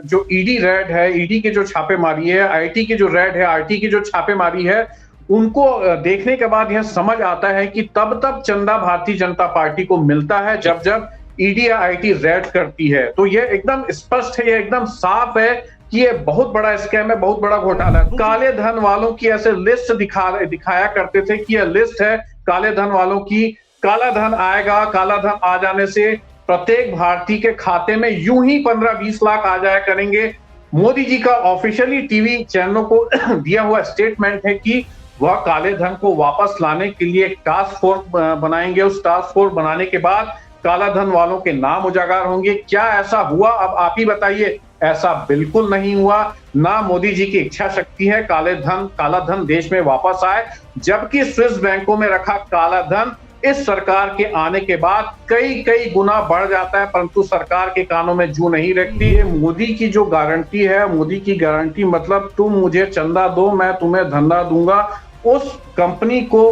जो ED red है, ED की जो छापेमारी है, आईटी की जो रेड है, आरटी की जो छापेमारी है, उनको देखने के बाद यह समझ आता है कि तब तब चंदा भारतीय जनता पार्टी को मिलता है जब जब ईडी या आईटी रेड करती है। तो यह एकदम स्पष्ट है, यह एकदम साफ है कि ये बहुत बड़ा स्कैम है, बहुत बड़ा घोटाला है। काले धन वालों की ऐसे लिस्ट दिखाया करते थे कि यह लिस्ट है काले धन वालों की। काला धन आएगा, काला धन आ जाने से प्रत्येक भारतीय के खाते में यूं ही 15-20 लाख आ जाया करेंगे। मोदी जी का ऑफिशियली टीवी चैनलों को दिया हुआ स्टेटमेंट है कि वह काले धन को वापस लाने के लिए एक टास्क फोर्स बनाएंगे। उस टास्क फोर्स बनाने के बाद काला धन वालों के नाम उजागर होंगे। क्या ऐसा हुआ? अब आप ही बताइए। ऐसा बिल्कुल नहीं हुआ। ना मोदी जी की इच्छा शक्ति है काला धन देश में वापस आए, जबकि स्विस बैंकों में रखा काला धन इस सरकार के आने के बाद कई गुना बढ़ जाता है, परंतु सरकार के कानों में जू नहीं रखती है। मोदी की जो गारंटी है, मोदी की गारंटी मतलब तुम मुझे चंदा दो, मैं तुम्हें धंधा दूंगा। उस कंपनी को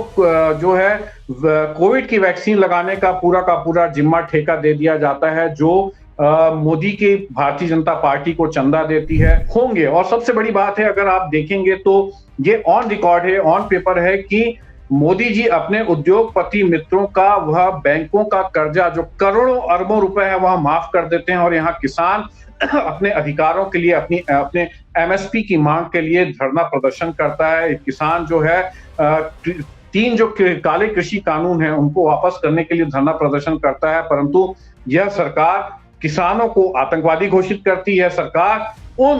जो है कोविड की वैक्सीन लगाने का पूरा जिम्मा ठेका दे दिया जाता है, जो मोदी की भारतीय जनता पार्टी को चंदा देती है होंगे। और सबसे बड़ी बात है, अगर आप देखेंगे तो ये ऑन रिकॉर्ड है, ऑन पेपर है कि मोदी जी अपने उद्योगपति मित्रों का, वह बैंकों का कर्जा जो करोड़ों अरबों रुपए है, वह माफ कर देते हैं। और यहाँ किसान अपने अधिकारों के लिए, अपने एमएसपी की मांग के लिए धरना प्रदर्शन करता है। किसान जो है 3 जो काले कृषि कानून है उनको वापस करने के लिए धरना प्रदर्शन करता है, परंतु यह सरकार किसानों को आतंकवादी घोषित करती है। सरकार उन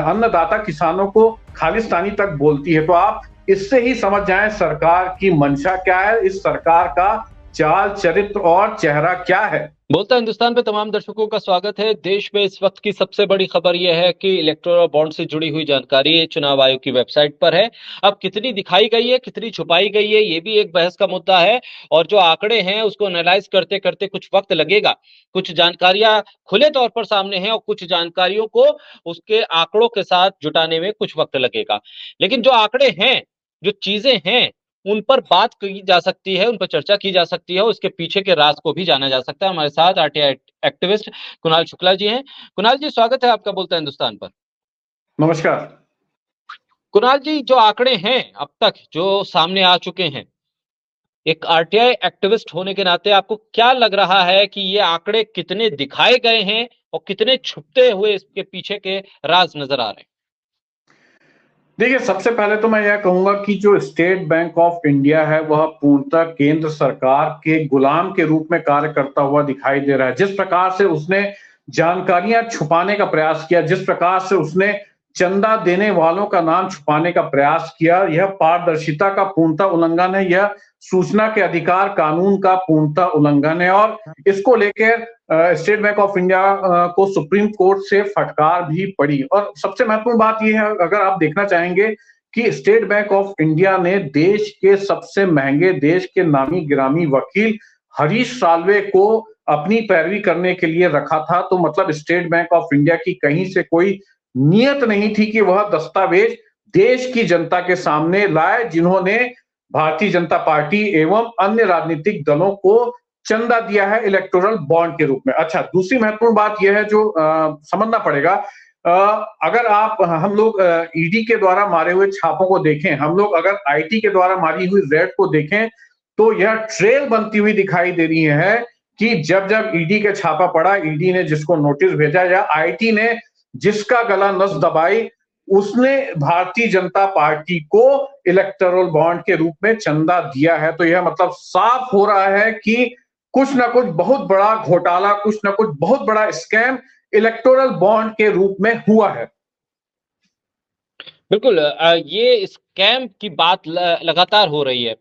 अन्नदाता किसानों को खालिस्तानी तक बोलती है। तो आप इससे ही समझ जाएं सरकार की मंशा क्या है, इस सरकार का चाल चरित्र और चेहरा क्या है। बोलता हिंदुस्तान पे तमाम दर्शकों का स्वागत है। देश में इस वक्त की सबसे बड़ी खबर यह है कि इलेक्टोरल बॉन्ड से जुड़ी हुई जानकारी चुनाव आयोग की वेबसाइट पर है। अब कितनी दिखाई गई है, कितनी छुपाई गई है, ये भी एक बहस का मुद्दा है। और जो आंकड़े हैं उसको एनालाइज करते करते कुछ वक्त लगेगा। कुछ जानकारियां खुले तौर पर सामने हैं और कुछ जानकारियों को उसके आंकड़ों के साथ जुटाने में कुछ वक्त लगेगा। लेकिन जो आंकड़े हैं, जो चीजें हैं, उन पर बात की जा सकती है, उन पर चर्चा की जा सकती है और उसके पीछे के राज को भी जाना जा सकता है। हमारे साथ आरटीआई एक्टिविस्ट कुणाल शुक्ला जी हैं। कुणाल जी, स्वागत है आपका बोलता है हिंदुस्तान पर। नमस्कार कुणाल जी, जो आंकड़े हैं अब तक जो सामने आ चुके हैं, एक आरटीआई एक्टिविस्ट होने के नाते आपको क्या लग रहा है कि ये आंकड़े कितने दिखाए गए हैं और कितने छुपते हुए इसके पीछे के राज नजर आ रहे हैं? देखिए, सबसे पहले तो मैं यह कहूंगा कि जो स्टेट बैंक ऑफ इंडिया है वह पूर्णतः केंद्र सरकार के गुलाम के रूप में कार्य करता हुआ दिखाई दे रहा है। जिस प्रकार से उसने जानकारियां छुपाने का प्रयास किया, जिस प्रकार से उसने चंदा देने वालों का नाम छुपाने का प्रयास किया, यह पारदर्शिता का पूर्णतः उल्लंघन है। यह सूचना के अधिकार कानून का पूर्णतः उल्लंघन है। और इसको लेकर स्टेट बैंक ऑफ इंडिया को सुप्रीम कोर्ट से फटकार भी पड़ी। और सबसे महत्वपूर्ण बात यह है, अगर आप देखना चाहेंगे कि स्टेट बैंक ऑफ इंडिया ने देश के सबसे महंगे, देश के नामी गिरामी वकील हरीश साल्वे को अपनी पैरवी करने के लिए रखा था। तो मतलब स्टेट बैंक ऑफ इंडिया की कहीं से कोई नियत नहीं थी कि वह दस्तावेज देश की जनता के सामने लाए, जिन्होंने भारतीय जनता पार्टी एवं अन्य राजनीतिक दलों को चंदा दिया है इलेक्टोरल बॉन्ड के रूप में। अच्छा, दूसरी महत्वपूर्ण बात यह है जो समझना पड़ेगा। अगर हम लोग ईडी के द्वारा मारे हुए छापों को देखें, हम लोग अगर आईटी के द्वारा मारी हुई रेड को देखें, तो यह ट्रेल बनती हुई दिखाई दे रही है कि जब जब ईडी का छापा पड़ा, ईडी ने जिसको नोटिस भेजा या आईटी ने जिसका गला नस दबाई, उसने भारतीय जनता पार्टी को इलेक्टोरल बॉन्ड के रूप में चंदा दिया है। तो यह मतलब साफ हो रहा है कि कुछ ना कुछ बहुत बड़ा घोटाला, कुछ ना कुछ बहुत बड़ा स्कैम इलेक्टोरल बॉन्ड के रूप में हुआ है। बिल्कुल, ये स्कैम की बात लगातार हो रही है।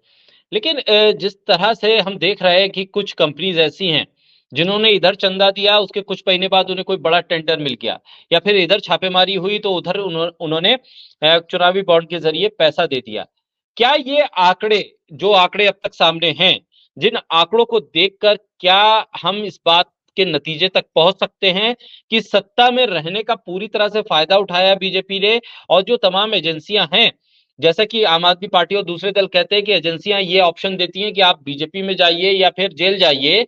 लेकिन जिस तरह से हम देख रहे हैं कि कुछ कंपनीज ऐसी हैं जिन्होंने इधर चंदा दिया, उसके कुछ महीने बाद उन्हें कोई बड़ा टेंडर मिल गया, या फिर इधर छापेमारी हुई तो उधर उन्होंने चुनावी बॉन्ड के जरिए पैसा दे दिया। क्या ये आंकड़े, जो आंकड़े अब तक सामने हैं, जिन आंकड़ों को देखकर क्या हम इस बात के नतीजे तक पहुंच सकते हैं कि सत्ता में रहने का पूरी तरह से फायदा उठाया बीजेपी ने, और जो तमाम एजेंसियां हैं, जैसा कि आम आदमी पार्टी और दूसरे दल कहते हैं कि एजेंसियां ये ऑप्शन देती हैं कि आप बीजेपी में जाइए या फिर जेल जाइए,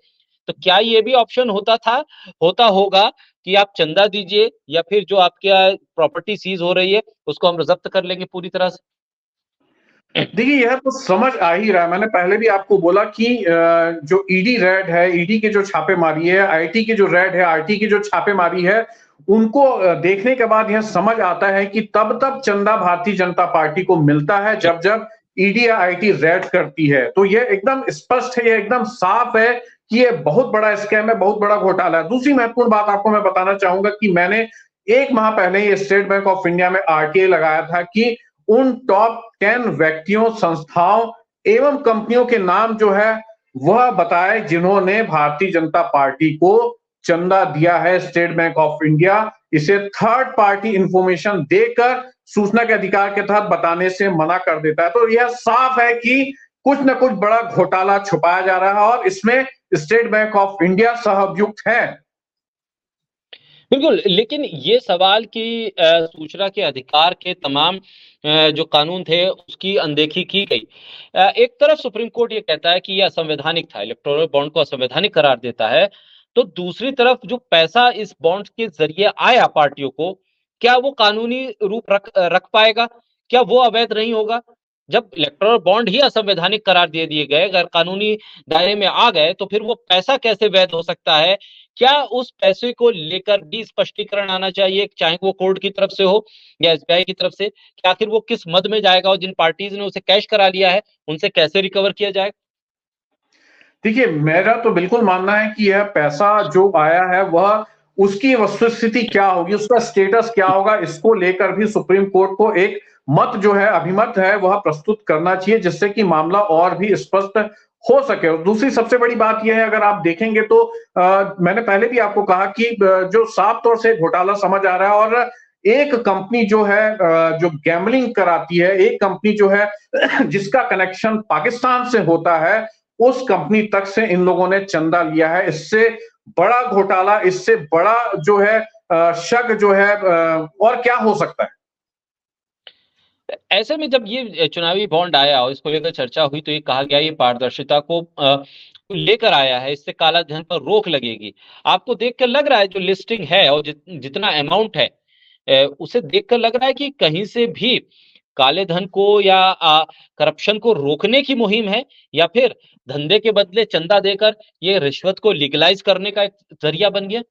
तो क्या ये भी ऑप्शन होता था, होता होगा, कि आप चंदा दीजिए या फिर जो आपके प्रॉपर्टी सीज हो रही है उसको हम जब्त कर लेंगे पूरी तरह से? देखिए, यह तो समझ आ ही रहा है। मैंने पहले भी आपको बोला कि जो ईडी रेड है, ईडी के जो छापेमारी है, आईटी के जो रेड है, आरटी की जो छापेमारी है, उनको देखने के बाद यह समझ आता है कि तब-तब चंदा भारतीय जनता पार्टी को मिलता है, जी, जब-जब ईडी या आईटी रेड करती है। तो यह एकदम स्पष्ट है, यह एकदम साफ है कि ये बहुत बड़ा स्कैम है, बहुत बड़ा घोटाला है। दूसरी महत्वपूर्ण बात आपको मैं बताना चाहूँगा कि मैंने 1 माह पहले ही स्टेट बैंक ऑफ इंडिया में आरटीआई लगाया था कि उन टॉप 10 व्यक्तियों, संस्थाओं एवं कंपनियों के नाम जो है वह बताए जिन्होंने भारतीय जनता पार्टी को चंदा दिया है। स्टेट बैंक ऑफ इंडिया इसे थर्ड पार्टी इंफॉर्मेशन देकर सूचना के अधिकार के तहत बताने से मना कर देता है। तो यह साफ है कि कुछ न कुछ बड़ा घोटाला छुपाया जा रहा है और इसमें स्टेट बैंक ऑफ इंडिया सहअभियुक्त है। बिल्कुल, लेकिन ये सवाल कि सूचना के अधिकार के तमाम जो कानून थे उसकी अनदेखी की गई। एक तरफ सुप्रीम कोर्ट ये कहता है कि ये असंवैधानिक था, इलेक्टोरल बॉन्ड को असंवैधानिक करार देता है, तो दूसरी तरफ जो पैसा इस बॉन्ड के ज़रिए आया पार्टियों को, क्या वो कानूनी रूप रख पाएगा? क्या वो अवैध नहीं होगा? जब इलेक्टोरल बॉन्ड ही असंवैधानिक करार दे दिए गए, गैर कानूनी दायरे में आ गए, तो फिर वो पैसा कैसे वैध हो सकता है? क्या उस पैसे को लेकर भी स्पष्टीकरण आना चाहिए, चाहे वो कोर्ट की तरफ से हो या एसबीआई की तरफ से, कि आखिर वो किस मद में जाएगा और जिन पार्टीज ने उसे कैश करा लिया है, उनसे कैसे रिकवर किया जाएगा? देखिए, मेरा तो बिल्कुल मानना है कि यह पैसा जो आया है वह उसकी वस्तुस्थिति क्या होगी, उसका स्टेटस क्या होगा, इसको लेकर भी सुप्रीम कोर्ट को एक मत जो है, अभिमत है, वह प्रस्तुत करना चाहिए, जिससे कि मामला और भी स्पष्ट हो सके। और दूसरी सबसे बड़ी बात यह है, अगर आप देखेंगे तो मैंने पहले भी आपको कहा कि जो साफ तौर से घोटाला समझ आ रहा है और एक कंपनी जो है जो गैम्बलिंग कराती है, एक कंपनी जो है जिसका कनेक्शन पाकिस्तान से होता है, उस कंपनी तक से इन लोगों ने चंदा लिया है। इससे बड़ा घोटाला, इससे बड़ा जो है शक जो है और क्या हो सकता है? ऐसे में जब ये चुनावी बॉन्ड आया और इसको लेकर चर्चा हुई तो ये कहा गया ये पारदर्शिता को लेकर आया है, इससे काला धन पर रोक लगेगी। आपको देखकर लग रहा है जो लिस्टिंग है और जितना अमाउंट है उसे देखकर लग रहा है कि कहीं से भी काले धन को या करप्शन को रोकने की मुहिम है या फिर धंधे के बदले चंदा देकर ये रिश्वत को लीगलाइज करने का एक जरिया बन गया?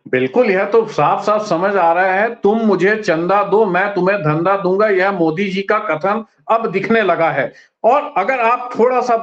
बिल्कुल, यह तो साफ-साफ समझ आ रहा है, तुम मुझे चंदा दो, मैं तुम्हें धंधा दूँगा, यह मोदी जी का कथन अब दिखने लगा है। और अगर आप थोड़ा-सा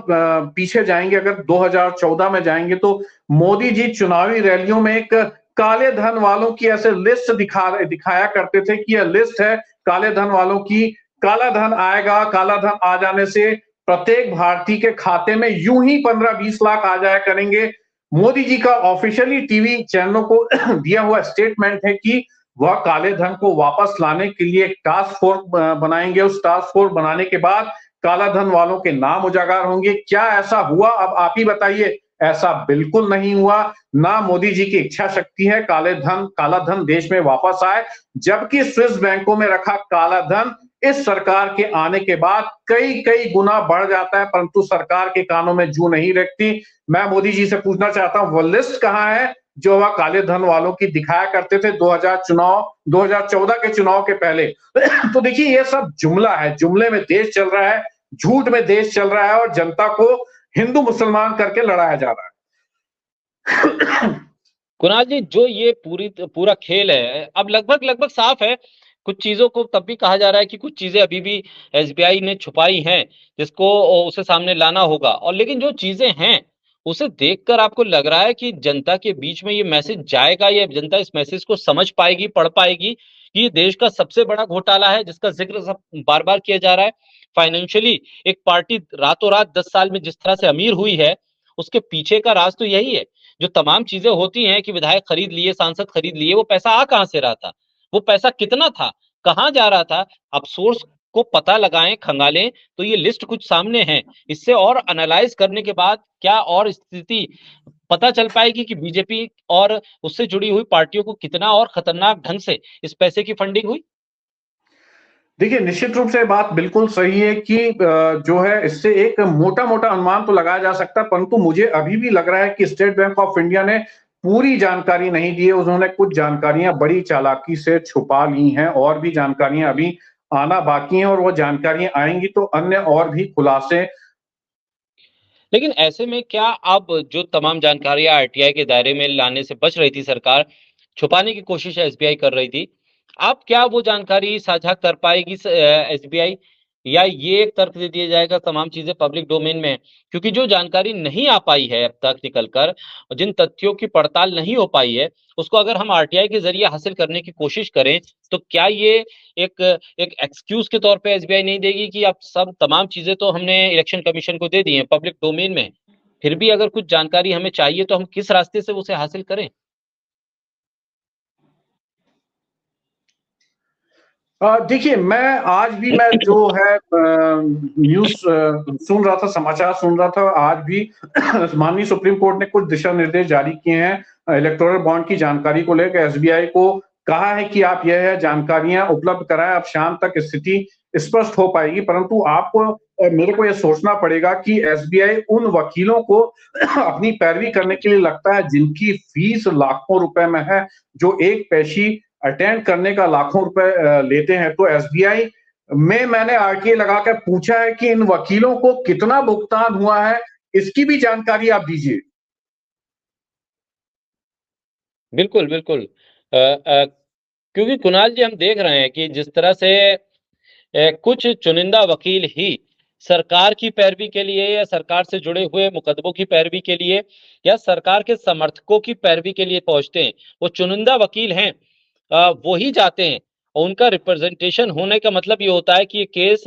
पीछे जाएँगे, अगर 2014 में जाएँगे, तो मोदी जी चुनावी रैलियों में एक काले धन वालों की ऐसे लिस्ट दिखाया करते थे कि यह लिस्ट है काले धन वालों की, काला धन आएगा, काला धन आ जाने से प्रत्येक भारतीय के खाते में यूं ही 15-20 लाख आ जाया करेंगे। मोदी जी का ऑफिशियली टीवी चैनलों को दिया हुआ स्टेटमेंट है कि वह काले धन को वापस लाने के लिए एक टास्क फोर्स बनाएंगे। उस टास्क फोर्स बनाने के बाद काला धन वालों के नाम उजागर होंगे। क्या ऐसा हुआ? अब आप ही बताइए। ऐसा बिल्कुल नहीं हुआ। ना मोदी जी की इच्छा शक्ति है काला धन देश में वापस आए, जबकि स्विस बैंकों में रखा काला धन इस सरकार के आने के बाद कई कई गुना बढ़ जाता है, परंतु सरकार के कानों में जू नहीं रखती। मैं मोदी जी से पूछना चाहता हूं, वो लिस्ट कहां है जो वह काले धन वालों की दिखाया करते थे 2014 के चुनाव के पहले। तो देखिए, ये सब जुमला है, जुमले में देश चल रहा है, झूठ में देश चल रहा है और जनता को हिंदू मुसलमान करके लड़ाया जा रहा है। कुणाल जी, जो ये पूरा खेल है अब लगभग लगभग साफ है। कुछ चीजों को तब भी कहा जा रहा है कि कुछ चीजें अभी भी एसबीआई ने छुपाई हैं, जिसको उसे सामने लाना होगा। और लेकिन जो चीजें हैं उसे देखकर आपको लग रहा है कि जनता के बीच में ये मैसेज जाएगा, या जनता इस मैसेज को समझ पाएगी, पढ़ पाएगी कि ये देश का सबसे बड़ा घोटाला है जिसका जिक्र सब बार बार किया जा रहा है। फाइनेंशियली एक पार्टी रातों रात 10 साल में जिस तरह से अमीर हुई है, उसके पीछे का राज तो यही है। जो तमाम चीजें होती हैं कि विधायक खरीद लिए, सांसद खरीद लिए, वो पैसा आ कहां से रहा था, वो पैसा कितना था, कहां जा रहा था? अब सोर्स को पता लगाएं, खंगालें, तो ये लिस्ट कुछ सामने है। इससे और एनालाइज करने के बाद क्या और स्थिति पता चल पाएगी कि बीजेपी और उससे जुड़ी हुई पार्टियों को कितना और खतरनाक ढंग से इस पैसे की फंडिंग हुई। देखिए, निश्चित रूप से बात बिल्कुल सही है कि जो है इससे एक मोटा-मोटा अनुमान तो लगाया जा सकता है, परंतु मुझे अभी भी लग रहा है कि स्टेट बैंक ऑफ इंडिया ने पूरी जानकारी नहीं दी है, उन्होंने कुछ जानकारियां बड़ी चालाकी से छुपा ली हैं और भी जानकारियां अभी आना बाकी हैं और वो जानकारियां आएंगी तो अन्य और भी खुलासे। लेकिन ऐसे में क्या अब जो तमाम जानकारियां आरटीआई के दायरे में लाने से बच रही थी सरकार, छुपाने की कोशिश एसबीआई कर रही थी, अब क्या वो जानकारी साझा कर पाएगी एसबीआई, या ये एक तर्क दे दिया जाएगा तमाम चीजें पब्लिक डोमेन में है? क्योंकि जो जानकारी नहीं आ पाई है अब तक निकल कर, जिन तथ्यों की पड़ताल नहीं हो पाई है, उसको अगर हम आरटीआई के जरिए हासिल करने की कोशिश करें, तो क्या ये एक एक एक्सक्यूज के तौर पे एसबीआई नहीं देगी कि अब सब तमाम चीजें तो हमने इलेक्शन कमीशन को दे दी हैं पब्लिक डोमेन में, फिर भी अगर कुछ जानकारी हमें चाहिए तो हम किस रास्ते से उसे हासिल करें? देखिए, मैं आज भी मैं जो है न्यूज़ सुन रहा था, समाचार सुन रहा था, आज भी माननीय सुप्रीम कोर्ट ने कुछ दिशा निर्देश जारी किए हैं इलेक्टोरल बॉन्ड की जानकारी को लेकर। एसबीआई को कहा है कि आप यह जानकारियां उपलब्ध कराएं, अब शाम तक स्थिति स्पष्ट हो पाएगी। परंतु आपको मेरे को यह सोचना पड़ेगा कि एसबीआई उन वकीलों को अपनी पैरवी करने के लिए लगता है जिनकी फीस लाखों रुपए में है, जो एक पेशी अटेंड करने का लाखों रुपए लेते हैं। तो एसबीआई में मैंने आरटीए लगाकर पूछा है कि इन वकीलों को कितना भुगतान हुआ है, इसकी भी जानकारी आप दीजिए। बिल्कुल, बिल्कुल। क्योंकि कुणाल जी हम देख रहे हैं कि जिस तरह से कुछ चुनिंदा वकील ही सरकार की पैरवी के लिए या सरकार से जुड़े हुए मुकदमों की पैरवी के लिए या सरकार के समर्थकों की पैरवी के लिए पहुंचते हैं, वो चुनिंदा वकील हैं, वो ही जाते हैं और उनका रिप्रेजेंटेशन होने का मतलब ये होता है कि ये केस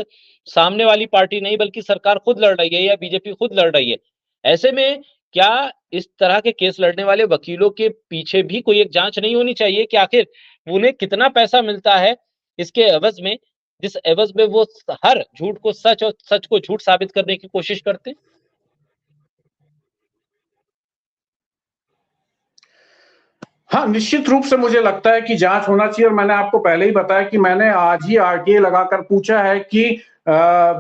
सामने वाली पार्टी नहीं बल्कि सरकार खुद लड़ रही है या बीजेपी खुद लड़ रही है। ऐसे में क्या इस तरह के केस लड़ने वाले वकीलों के पीछे भी कोई एक जांच नहीं होनी चाहिए कि आखिर उन्हें कितना पैसा मिलता है इसके एवज में, जिस एवज में वो हर झूठ को सच और सच को झूठ साबित करने की कोशिश करते हैं? हाँ, निश्चित रूप से मुझे लगता है कि जांच होना चाहिए और मैंने आपको पहले ही बताया कि मैंने आज ही आरटीए लगाकर पूछा है कि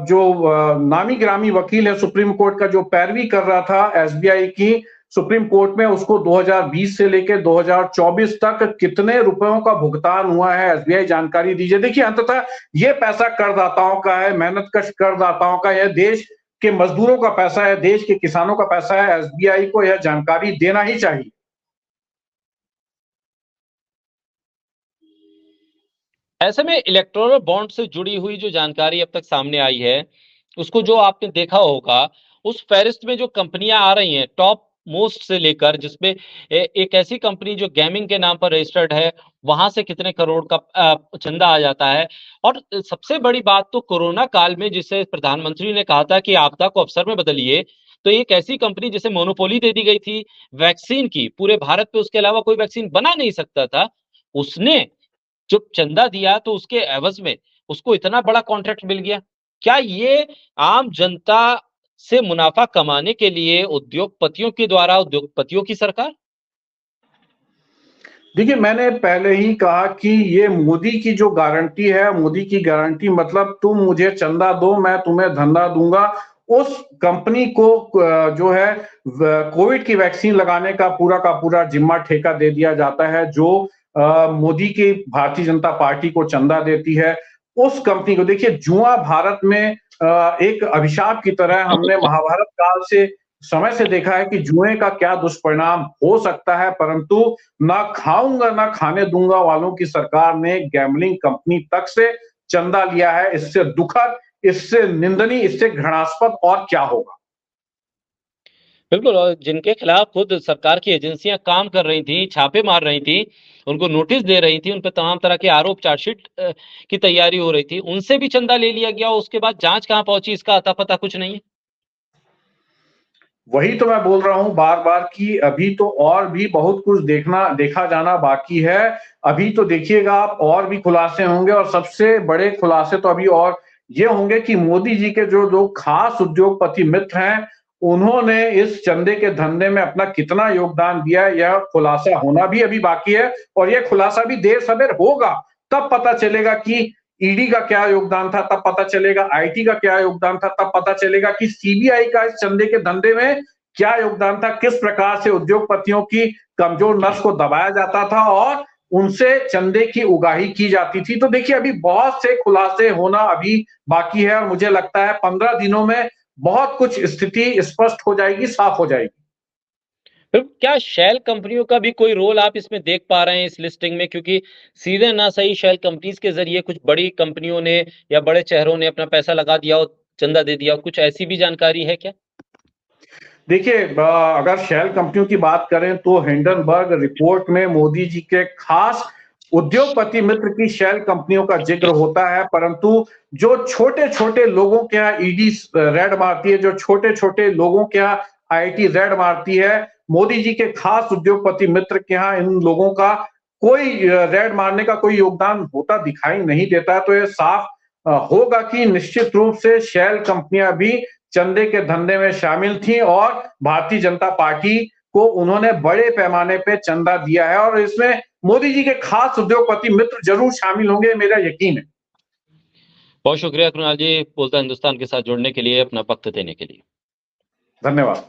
जो नामी गिरामी वकील है सुप्रीम कोर्ट का, जो पैरवी कर रहा था एसबीआई की सुप्रीम कोर्ट में, उसको 2020 से लेकर 2024 तक कितने रुपयों का भुगतान हुआ है, एसबीआई जानकारी दीजिए। देखिए, अंततः ये पैसा करदाताओं का है, मेहनतकश करदाताओं का, यह देश के मजदूरों का पैसा है, देश के किसानों का पैसा है। एसबीआई को यह जानकारी देना ही चाहिए। ऐसे में इलेक्टोरल बॉन्ड से जुड़ी हुई जो जानकारी अब तक सामने आई है, उसको जो आपने देखा होगा, उस फहरिस्त में जो कंपनियां आ रही हैं टॉप मोस्ट से लेकर, जिसमें एक ऐसी कंपनी जो गेमिंग के नाम पर रजिस्टर्ड है, वहां से कितने करोड़ का चंदा आ जाता है। और सबसे बड़ी बात तो कोरोना काल में जिसे प्रधानमंत्री ने कहा था कि आपदा को अवसर में बदलिए, तो एक ऐसी कंपनी जिसे मोनोपोली दे दी गई थी वैक्सीन की, पूरे भारत पे उसके अलावा कोई वैक्सीन बना नहीं सकता था, उसने जब चंदा दिया तो उसके एवज में उसको इतना बड़ा कॉन्ट्रैक्ट मिल गया। क्या ये आम जनता से मुनाफा कमाने के लिए उद्योगपतियों के द्वारा उद्योगपतियों की सरकार? देखिए, मैंने पहले ही कहा कि ये मोदी की जो गारंटी है, मोदी की गारंटी मतलब तुम मुझे चंदा दो, मैं तुम्हें धंधा दूंगा। उस कंपनी को जो है कोविड की वैक्सीन लगाने का पूरा जिम्मा ठेका दे दिया जाता है, जो मोदी की भारतीय जनता पार्टी को चंदा देती है। उस कंपनी को देखिए, जुआ भारत में एक अभिशाप की तरह, हमने महाभारत काल से समय से देखा है कि जुए का क्या दुष्परिणाम हो सकता है, परंतु ना खाऊंगा ना खाने दूंगा वालों की सरकार ने गैम्बलिंग कंपनी तक से चंदा लिया है। इससे दुखद, इससे निंदनीय, इससे घृणास्पद और क्या होगा। बिल्कुल, और जिनके खिलाफ खुद सरकार की एजेंसियां काम कर रही थी, छापे मार रही थी, उनको नोटिस दे रही थी, उन पे तमाम तरह के आरोप चार्जशीट की तैयारी हो रही थी, उनसे भी चंदा ले लिया गया, उसके बाद जांच कहां पहुंची इसका अता पता कुछ नहीं है। वही तो मैं बोल रहा हूं बार बार कि अभी तो और भी बहुत कुछ देखा जाना बाकी है। अभी तो देखिएगा आप, और भी खुलासे होंगे और सबसे बड़े खुलासे तो अभी और ये होंगे कि मोदी जी के जो जो खास उद्योगपति मित्र हैं, उन्होंने इस चंदे के धंधे में अपना कितना योगदान दिया है, यह खुलासा होना भी अभी बाकी है। और यह खुलासा भी देर सवेर होगा, तब पता चलेगा कि ईडी का क्या योगदान था, तब पता चलेगा आईटी का क्या योगदान था, तब पता चलेगा कि सीबीआई का इस चंदे के धंधे में क्या योगदान था, किस प्रकार से उद्योगपतियों की कमजोर नस को दबाया जाता था और उनसे चंदे की उगाही की जाती थी। तो देखिए अभी बहुत से खुलासे होना अभी बाकी है और मुझे लगता है 15 दिनों में बहुत कुछ स्थिति स्पष्ट हो जाएगी, साफ हो जाएगी। फिर क्या शेल कंपनियों का भी कोई रोल आप इसमें देख पा रहे हैं इस लिस्टिंग में? क्योंकि सीधे ना सही शेल कंपनीज के ज़रिए कुछ बड़ी कंपनियों ने या बड़े चेहरों ने अपना पैसा लगा दिया हो, चंदा दे दिया हो, कुछ ऐसी भी जानकारी है क्या? देखिए अगर शेल कंपनियों की बात करें तो हिंडनबर्ग रिपोर्ट में मोदी जी के खास उद्योगपति मित्र की शेल कंपनियों का जिक्र होता है, परंतु जो छोटे-छोटे लोगों के यहाँ ईडी रेड मारती है, जो छोटे-छोटे लोगों के यहाँ आईटी रेड मारती है, मोदी जी के खास उद्योगपति मित्र के यहाँ इन लोगों का कोई रेड मारने का कोई योगदान होता दिखाई नहीं देता। तो ये साफ होगा कि निश्चित रूप से शेल कंपनियां भी चंदे के धंधे में शामिल थी और भारतीय जनता पार्टी को उन्होंने बड़े पैमाने पे चंदा दिया है और इसमें मोदी जी के खास उद्योगपति मित्र जरूर शामिल होंगे, मेरा यकीन है। बहुत शुक्रिया कृणाल जी, बोलता हिंदुस्तान के साथ जुड़ने के लिए, अपना वक़्त देने के लिए। धन्यवाद।